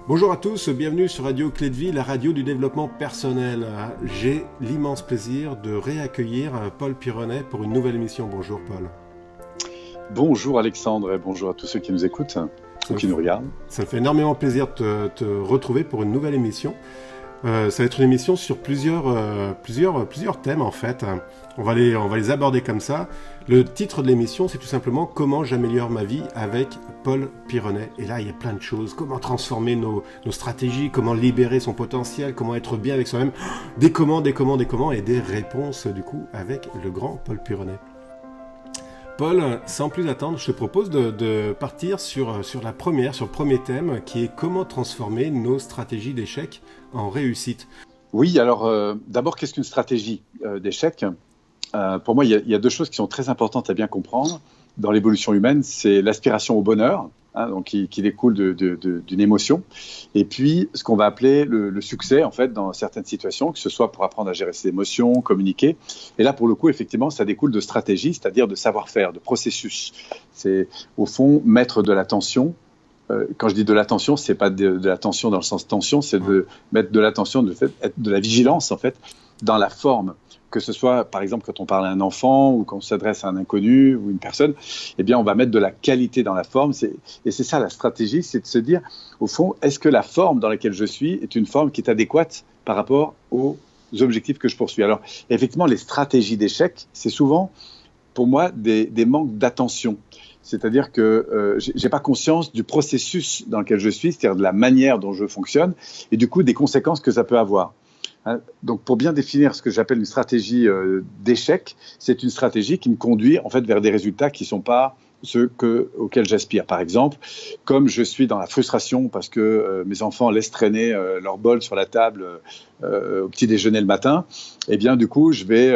Bonjour à tous, bienvenue sur Radio Clé de Vie, la radio du développement personnel. J'ai l'immense plaisir de réaccueillir Paul Pironnet pour une nouvelle émission. Bonjour Paul. Bonjour Alexandre et bonjour à tous ceux qui nous écoutent ou qui nous regardent. Ça me fait énormément plaisir de te retrouver pour une nouvelle émission. Ça va être une émission sur plusieurs thèmes en fait. On va les aborder comme ça. Le titre de l'émission, c'est tout simplement « Comment j'améliore ma vie avec Paul Pironnet ». Et là, il y a plein de choses. Comment transformer nos stratégies, comment libérer son potentiel, comment être bien avec soi-même. Des comment, et des réponses du coup avec le grand Paul Pironnet. Paul, sans plus attendre, je te propose de partir sur le premier thème qui est comment transformer nos stratégies d'échec en réussite. Oui, alors d'abord, qu'est-ce qu'une stratégie d'échec ? Pour moi, il y a deux choses qui sont très importantes à bien comprendre dans l'évolution humaine. C'est l'aspiration au bonheur, donc qui découle d'une émotion, et puis ce qu'on va appeler le succès, en fait, dans certaines situations, que ce soit pour apprendre à gérer ses émotions, communiquer. Et là, pour le coup, effectivement, ça découle de stratégie, c'est-à-dire de savoir-faire, de processus. C'est, au fond, mettre de l'attention. Quand je dis de l'attention, c'est pas de l'attention dans le sens tension, c'est de mettre de l'attention, de la vigilance, en fait, dans la forme. Que ce soit, par exemple, quand on parle à un enfant ou quand on s'adresse à un inconnu ou une personne, eh bien, on va mettre de la qualité dans la forme. Et c'est ça la stratégie, c'est de se dire, au fond, est-ce que la forme dans laquelle je suis est une forme qui est adéquate par rapport aux objectifs que je poursuis. Alors, effectivement, les stratégies d'échec, c'est souvent, pour moi, des manques d'attention. C'est-à-dire que j'ai pas conscience du processus dans lequel je suis, c'est-à-dire de la manière dont je fonctionne et du coup des conséquences que ça peut avoir. Donc, pour bien définir ce que j'appelle une stratégie d'échec, c'est une stratégie qui me conduit en fait vers des résultats qui ne sont pas ceux auxquels j'aspire. Par exemple, comme je suis dans la frustration parce que mes enfants laissent traîner leur bol sur la table au petit déjeuner le matin, eh bien du coup je vais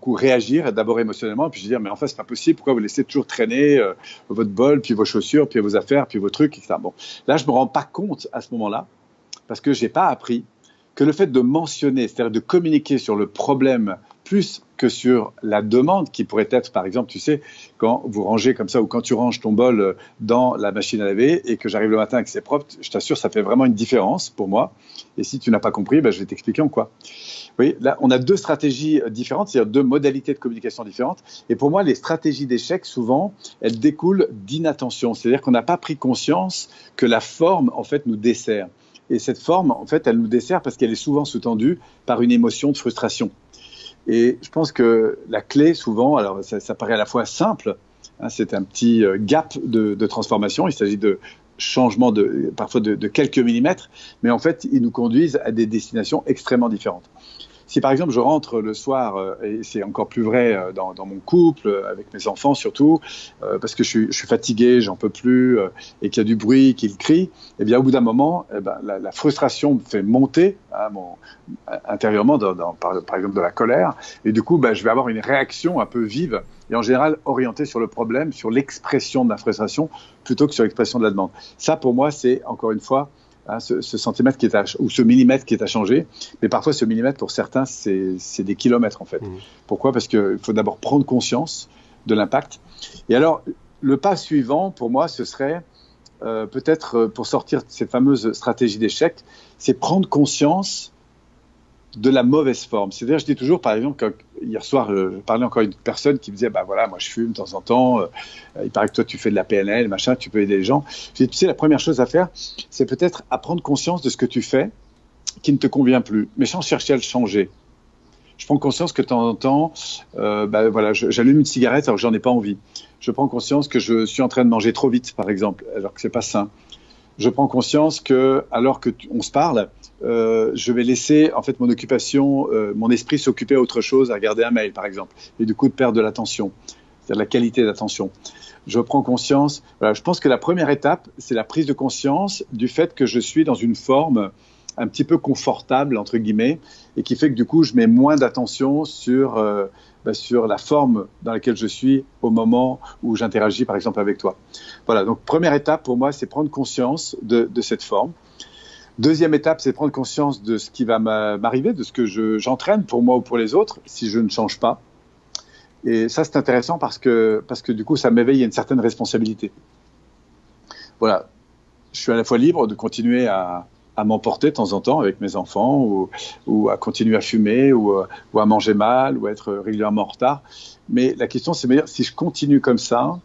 réagir d'abord émotionnellement, puis je vais dire mais en fait c'est pas possible, pourquoi vous laissez toujours traîner votre bol, puis vos chaussures, puis vos affaires, puis vos trucs, etc. Bon, là je me rends pas compte à ce moment-là parce que j'ai pas appris que le fait de mentionner, c'est-à-dire de communiquer sur le problème plus que sur la demande qui pourrait être, par exemple, tu sais, quand vous rangez comme ça ou quand tu ranges ton bol dans la machine à laver et que j'arrive le matin et que c'est propre, je t'assure, ça fait vraiment une différence pour moi. Et si tu n'as pas compris, je vais t'expliquer en quoi. Oui, là, on a deux stratégies différentes, c'est-à-dire deux modalités de communication différentes. Et pour moi, les stratégies d'échec, souvent, elles découlent d'inattention. C'est-à-dire qu'on n'a pas pris conscience que la forme, en fait, nous dessert. Et cette forme, en fait, elle nous dessert parce qu'elle est souvent sous-tendue par une émotion de frustration. Et je pense que la clé, souvent, alors ça paraît à la fois simple, c'est un petit gap de transformation, il s'agit de changements parfois de quelques millimètres, mais en fait, ils nous conduisent à des destinations extrêmement différentes. Si par exemple je rentre le soir, et c'est encore plus vrai dans mon couple, avec mes enfants surtout, parce que je suis fatigué, j'en peux plus, et qu'il y a du bruit, qu'ils crient, eh bien au bout d'un moment, la frustration me fait monter intérieurement, par exemple de la colère, et du coup je vais avoir une réaction un peu vive, et en général orientée sur le problème, sur l'expression de la frustration, plutôt que sur l'expression de la demande. Ça pour moi c'est encore une fois, ce centimètre ou ce millimètre qui est à changer, mais parfois ce millimètre pour certains c'est des kilomètres en fait. Pourquoi ? Parce qu'il faut d'abord prendre conscience de l'impact. Et alors le pas suivant pour moi ce serait peut-être pour sortir de cette fameuse stratégie d'échec, c'est prendre conscience de la mauvaise forme. C'est-à-dire, je dis toujours, par exemple, hier soir, je parlais encore à une personne qui me disait, voilà, moi je fume de temps en temps, il paraît que toi tu fais de la PNL, machin, tu peux aider les gens. Je dis, tu sais, la première chose à faire, c'est peut-être à prendre conscience de ce que tu fais qui ne te convient plus, mais sans chercher à le changer. Je prends conscience que de temps en temps, j'allume une cigarette alors que j'en ai pas envie. Je prends conscience que je suis en train de manger trop vite, par exemple, alors que c'est pas sain. Je prends conscience que, alors que on se parle, je vais laisser en fait mon occupation, mon esprit s'occuper à autre chose, à regarder un mail par exemple, et du coup de perdre de l'attention, c'est-à-dire la qualité d'attention. Je prends conscience. Voilà, je pense que la première étape, c'est la prise de conscience du fait que je suis dans une forme un petit peu confortable entre guillemets, et qui fait que du coup je mets moins d'attention sur la forme dans laquelle je suis au moment où j'interagis par exemple avec toi. Voilà, donc première étape pour moi, c'est prendre conscience de cette forme. Deuxième étape, c'est prendre conscience de ce qui va m'arriver, de ce que j'entraîne pour moi ou pour les autres, si je ne change pas. Et ça, c'est intéressant parce que du coup, ça m'éveille à une certaine responsabilité. Voilà. je suis à la fois libre de continuer à m'emporter de temps en temps avec mes enfants ou à continuer à fumer ou à manger mal ou à être régulièrement en retard. Mais la question, c'est de me dire, si je continue comme ça,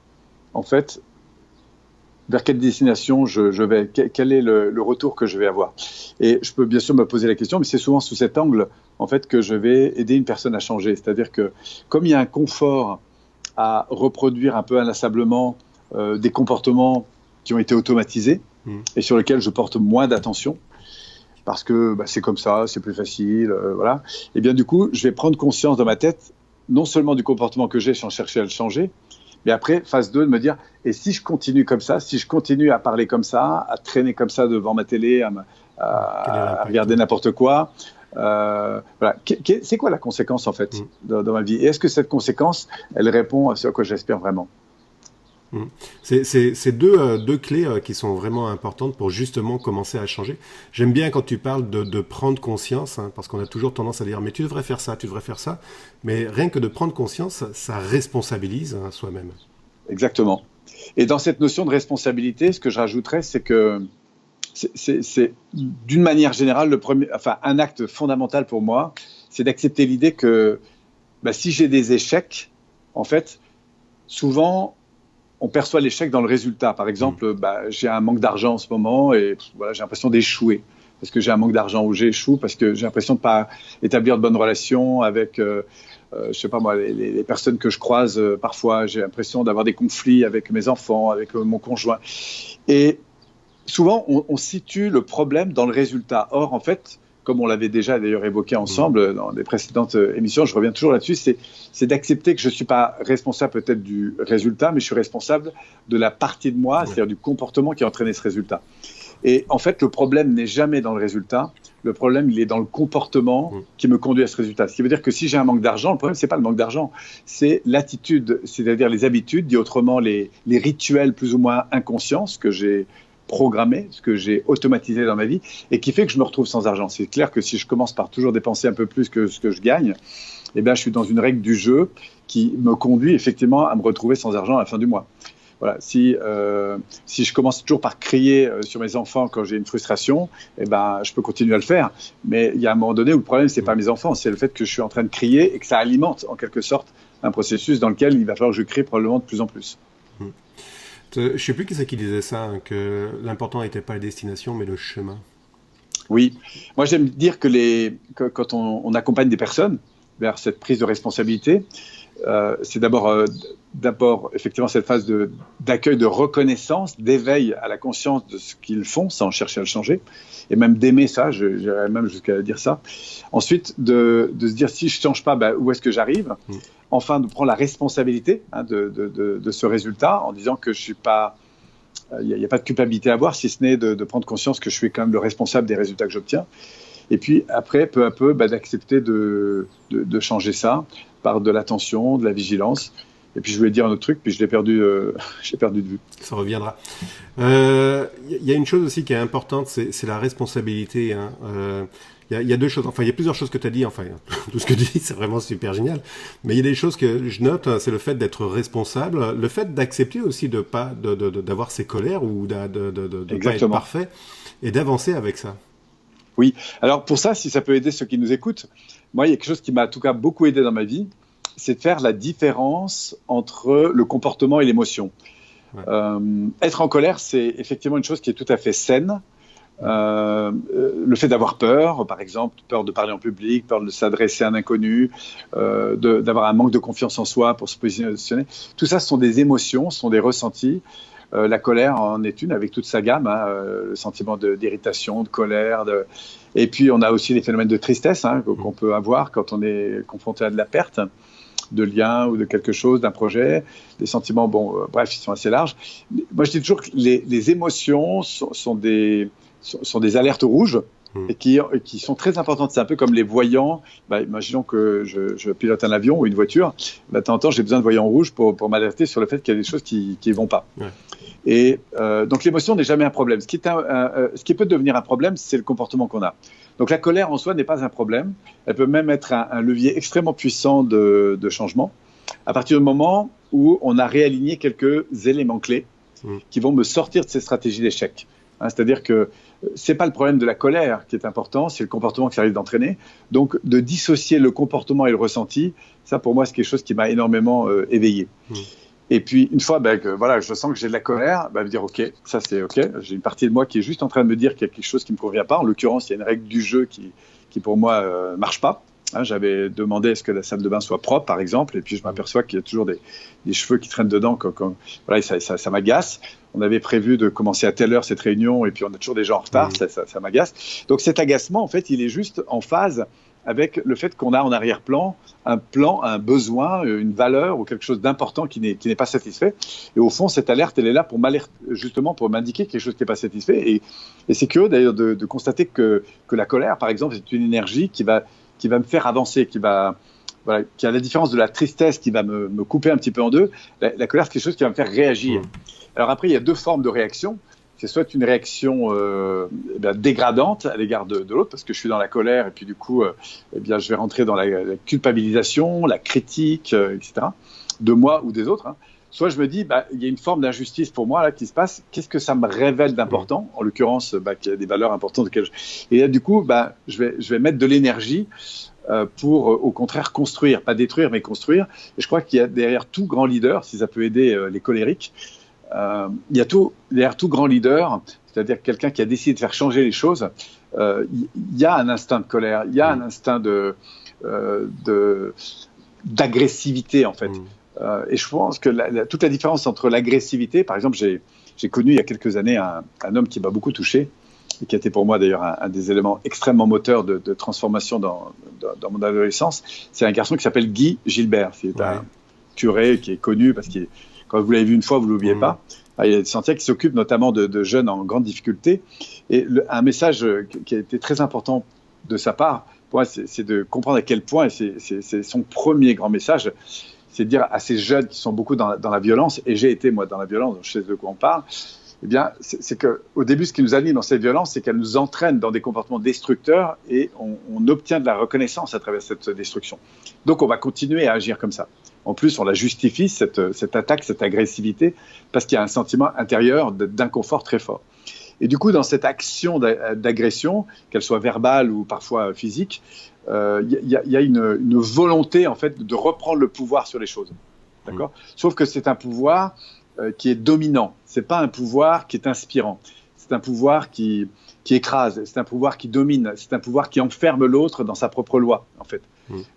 en fait, vers quelle destination je vais, quel est le retour que je vais avoir. Et je peux bien sûr me poser la question, mais c'est souvent sous cet angle, en fait, que je vais aider une personne à changer. C'est-à-dire que comme il y a un confort à reproduire un peu inlassablement des comportements qui ont été automatisés et sur lesquels je porte moins d'attention, parce que c'est comme ça, c'est plus facile, voilà. Et bien du coup, je vais prendre conscience dans ma tête, non seulement du comportement que j'ai sans chercher à le changer, mais après, phase 2, de me dire, et si je continue comme ça, si je continue à parler comme ça, à traîner comme ça devant ma télé, à regarder n'importe quoi, voilà. C'est quoi la conséquence en fait dans ma vie? Et est-ce que cette conséquence, elle répond à ce à quoi j'aspire vraiment? C'est deux clés qui sont vraiment importantes pour justement commencer à changer. J'aime bien quand tu parles de prendre conscience, parce qu'on a toujours tendance à dire mais tu devrais faire ça, tu devrais faire ça. Mais rien que de prendre conscience, ça responsabilise soi-même. Exactement. Et dans cette notion de responsabilité, ce que je rajouterais, c'est que c'est d'une manière générale un acte fondamental pour moi, c'est d'accepter l'idée que si j'ai des échecs, en fait, souvent on perçoit l'échec dans le résultat. Par exemple, j'ai un manque d'argent en ce moment et voilà, j'ai l'impression d'échouer parce que j'ai un manque d'argent ou j'échoue parce que j'ai l'impression de ne pas établir de bonnes relations avec, je sais pas moi, les personnes que je croise parfois. J'ai l'impression d'avoir des conflits avec mes enfants, avec mon conjoint. Et souvent, on situe le problème dans le résultat. Or, en fait, comme on l'avait déjà d'ailleurs évoqué ensemble dans des précédentes émissions, je reviens toujours là-dessus, c'est d'accepter que je ne suis pas responsable peut-être du résultat, mais je suis responsable de la partie de moi, c'est-à-dire du comportement qui a entraîné ce résultat. Et en fait, le problème n'est jamais dans le résultat, le problème, il est dans le comportement qui me conduit à ce résultat. Ce qui veut dire que si j'ai un manque d'argent, le problème, ce n'est pas le manque d'argent, c'est l'attitude, c'est-à-dire les habitudes, dit autrement les rituels plus ou moins inconscients, ce que j'ai programmé, ce que j'ai automatisé dans ma vie et qui fait que je me retrouve sans argent. C'est clair que si je commence par toujours dépenser un peu plus que ce que je gagne, je suis dans une règle du jeu qui me conduit effectivement à me retrouver sans argent à la fin du mois. Voilà. Si je commence toujours par crier sur mes enfants quand j'ai une frustration, je peux continuer à le faire. Mais il y a un moment donné où le problème, c'est pas mes enfants, c'est le fait que je suis en train de crier et que ça alimente en quelque sorte un processus dans lequel il va falloir que je crie probablement de plus en plus. Je ne sais plus qui c'est qui disait ça, que l'important n'était pas la destination, mais le chemin. Oui, moi j'aime dire que quand on accompagne des personnes vers cette prise de responsabilité, c'est d'abord effectivement cette phase d'accueil, de reconnaissance, d'éveil à la conscience de ce qu'ils font sans chercher à le changer, et même d'aimer ça, j'irais même jusqu'à dire ça. Ensuite, de se dire si je ne change pas, où est-ce que j'arrive? Enfin, de prendre la responsabilité de ce résultat en disant que je suis pas, il n'y a pas de culpabilité à avoir, si ce n'est de prendre conscience que je suis quand même le responsable des résultats que j'obtiens. Et puis après, peu à peu, d'accepter de changer ça par de l'attention, de la vigilance. Et puis je voulais dire un autre truc, puis je l'ai perdu, de vue. Ça reviendra. Y a une chose aussi qui est importante, c'est la responsabilité. Il y a deux choses, il y a plusieurs choses que tu as dit, tout ce que tu dis, c'est vraiment super génial. Mais il y a des choses que je note, c'est le fait d'être responsable, le fait d'accepter aussi d'avoir ses colères ou de pas être parfait, et d'avancer avec ça. Oui, alors pour ça, si ça peut aider ceux qui nous écoutent, moi, il y a quelque chose qui m'a en tout cas beaucoup aidé dans ma vie, c'est de faire la différence entre le comportement et l'émotion. Ouais. Être en colère, c'est effectivement une chose qui est tout à fait saine. Le fait d'avoir peur, par exemple, peur de parler en public, peur de s'adresser à un inconnu, d'avoir un manque de confiance en soi pour se positionner, tout ça, ce sont des émotions, ce sont des ressentis. La colère en est une avec toute sa gamme, le sentiment d'irritation, de colère. Et puis, on a aussi les phénomènes de tristesse qu'on peut avoir quand on est confronté à de la perte de lien ou de quelque chose, d'un projet. Des sentiments, bref, ils sont assez larges. Moi, je dis toujours que les émotions sont des alertes rouges et qui sont très importantes. C'est un peu comme les voyants. Imaginons que je pilote un avion ou une voiture. De temps en temps, j'ai besoin de voyants rouges pour m'alerter sur le fait qu'il y a des choses qui ne vont pas. Ouais. Et donc, l'émotion n'est jamais un problème. Ce qui peut devenir un problème, c'est le comportement qu'on a. Donc, la colère en soi n'est pas un problème. Elle peut même être un levier extrêmement puissant de changement à partir du moment où on a réaligné quelques éléments clés qui vont me sortir de ces stratégies d'échec. C'est-à-dire que c'est pas le problème de la colère qui est important, c'est le comportement que ça risque d'entraîner. Donc, de dissocier le comportement et le ressenti, ça, pour moi, c'est quelque chose qui m'a énormément éveillé. Et puis, une fois que voilà, je sens que j'ai de la colère, me dire, OK, ça c'est OK. J'ai une partie de moi qui est juste en train de me dire qu'il y a quelque chose qui ne me convient pas. En l'occurrence, il y a une règle du jeu qui pour moi, marche pas. J'avais demandé à ce que la salle de bain soit propre, par exemple, et puis je m'aperçois qu'il y a toujours des cheveux qui traînent dedans. Voilà, ça m'agace. On avait prévu de commencer à telle heure cette réunion, et puis on a toujours des gens en retard, ça m'agace. Donc cet agacement, en fait, il est juste en phase avec le fait qu'on a en arrière-plan un besoin, une valeur ou quelque chose d'important qui n'est pas satisfait. Et au fond, cette alerte, elle est là justement pour m'indiquer quelque chose qui n'est pas satisfait. Et c'est curieux d'ailleurs de constater que la colère, par exemple, c'est une énergie qui va me faire avancer, qui a la différence de la tristesse qui va me couper un petit peu en deux. La colère, c'est quelque chose qui va me faire réagir. Alors après, il y a deux formes de réaction. C'est soit une réaction dégradante à l'égard de l'autre, parce que je suis dans la colère, et puis du coup, je vais rentrer dans la culpabilisation, la critique, etc., de moi ou des autres. Soit je me dis, il y a une forme d'injustice pour moi là qui se passe. Qu'est-ce que ça me révèle d'important ? En l'occurrence, qu'il y a des valeurs importantes. Et là, du coup, je vais mettre de l'énergie pour, au contraire, construire. Pas détruire, mais construire. Et je crois qu'il y a derrière tout grand leader, si ça peut aider les colériques, il y a derrière tout grand leader, c'est-à-dire quelqu'un qui a décidé de faire changer les choses, il y a un instinct de colère, il y a un instinct d'agressivité, en fait. Et je pense que toute la différence entre l'agressivité, par exemple, j'ai connu il y a quelques années un homme qui m'a beaucoup touché, et qui a été pour moi d'ailleurs un des éléments extrêmement moteurs de transformation dans mon adolescence. C'est un garçon qui s'appelle Guy Gilbert. C'est un curé qui est connu parce que quand vous l'avez vu une fois, vous ne l'oubliez pas. Il y a des sentiers qui s'occupent notamment de jeunes en grande difficulté. Et un message qui a été très important de sa part, pour moi, c'est de comprendre à quel point, et c'est son premier grand message, c'est de dire à ces jeunes qui sont beaucoup dans la violence, et j'ai été moi dans la violence, donc je sais de quoi on parle, eh bien, c'est qu'au début, ce qui nous anime dans cette violence, c'est qu'elle nous entraîne dans des comportements destructeurs et on obtient de la reconnaissance à travers cette destruction. Donc, on va continuer à agir comme ça. En plus, on la justifie, cette attaque, cette agressivité, parce qu'il y a un sentiment intérieur d'inconfort très fort. Et du coup, dans cette action d'agression, qu'elle soit verbale ou parfois physique, il y a une volonté, en fait, de reprendre le pouvoir sur les choses. D'accord ? Sauf que c'est un pouvoir qui est dominant. C'est pas un pouvoir qui est inspirant. C'est un pouvoir qui écrase. C'est un pouvoir qui domine. C'est un pouvoir qui enferme l'autre dans sa propre loi, en fait.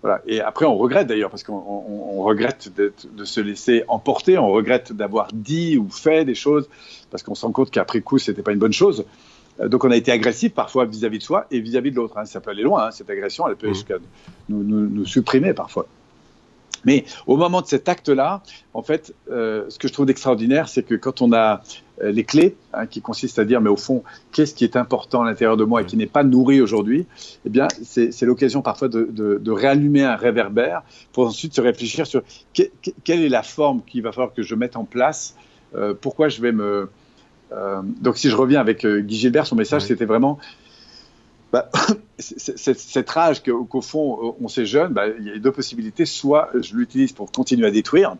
Voilà. Et après, on regrette d'ailleurs, parce qu'on regrette de se laisser emporter. On regrette d'avoir dit ou fait des choses, parce qu'on se rend compte qu'après coup, c'était pas une bonne chose. Donc, on a été agressif parfois vis-à-vis de soi et vis-à-vis de l'autre. Ça peut aller loin, cette agression. Elle peut jusqu'à nous supprimer parfois. Mais au moment de cet acte-là, en fait, ce que je trouve d'extraordinaire, c'est que quand on a les clés, qui consistent à dire, mais au fond, qu'est-ce qui est important à l'intérieur de moi et qui n'est pas nourri aujourd'hui, eh bien, c'est l'occasion parfois de réallumer un réverbère pour ensuite se réfléchir sur quelle est la forme qu'il va falloir que je mette en place, pourquoi je vais me... Donc, si je reviens avec Guy Gilbert, son message, c'était vraiment... cette rage qu'au fond, on s'est jeune, il y a deux possibilités. Soit je l'utilise pour continuer à détruire,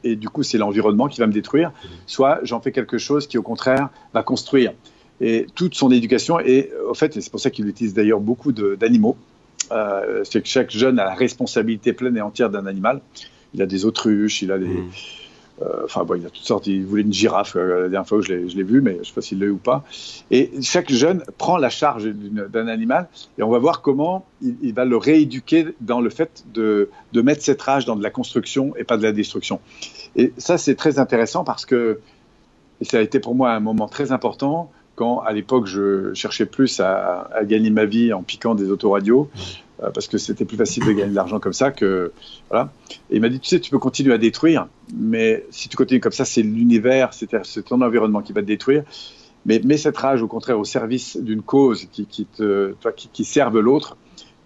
et du coup, c'est l'environnement qui va me détruire. Soit j'en fais quelque chose qui, au contraire, va construire. Et toute son éducation, et en fait, et c'est pour ça qu'il utilise d'ailleurs beaucoup d'animaux, c'est que chaque jeune a la responsabilité pleine et entière d'un animal. Il a des autruches, il a des... il y a toutes sortes. Il voulait une girafe la dernière fois où je l'ai vu, mais je ne sais pas s'il l'a eu ou pas. Et chaque jeune prend la charge d'un animal et on va voir comment il va le rééduquer dans le fait de mettre cette rage dans de la construction et pas de la destruction. Et ça, c'est très intéressant parce que et ça a été pour moi un moment très important quand, à l'époque, je cherchais plus à gagner ma vie en piquant des autoradios. Parce que c'était plus facile de gagner de l'argent comme ça que... Voilà. Et il m'a dit, tu sais, tu peux continuer à détruire, mais si tu continues comme ça, c'est l'univers, c'est ton environnement qui va te détruire. Mais mets cette rage, au contraire, au service d'une cause qui serve l'autre,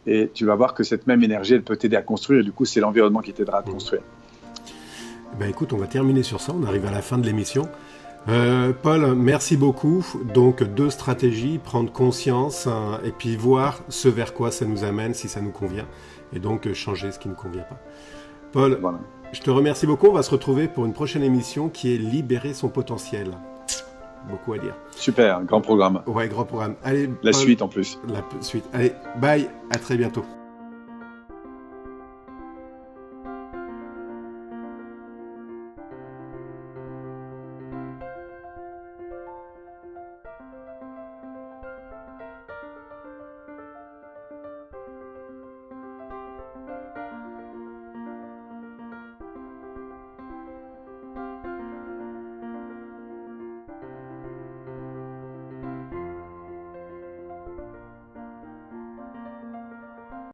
et tu vas voir que cette même énergie, elle peut t'aider à construire, et du coup, c'est l'environnement qui t'aidera à te construire. Écoute, on va terminer sur ça, on arrive à la fin de l'émission. Paul, merci beaucoup. Donc, 2 stratégies, prendre conscience et puis voir ce vers quoi ça nous amène, si ça nous convient, et donc changer ce qui ne convient pas. Paul, voilà. Je te remercie beaucoup. On va se retrouver pour une prochaine émission qui est Libérer son potentiel. beaucoup à dire. Super, grand programme. Ouais, grand programme. Allez, La Paul, suite en plus. la suite. Allez, bye, à très bientôt.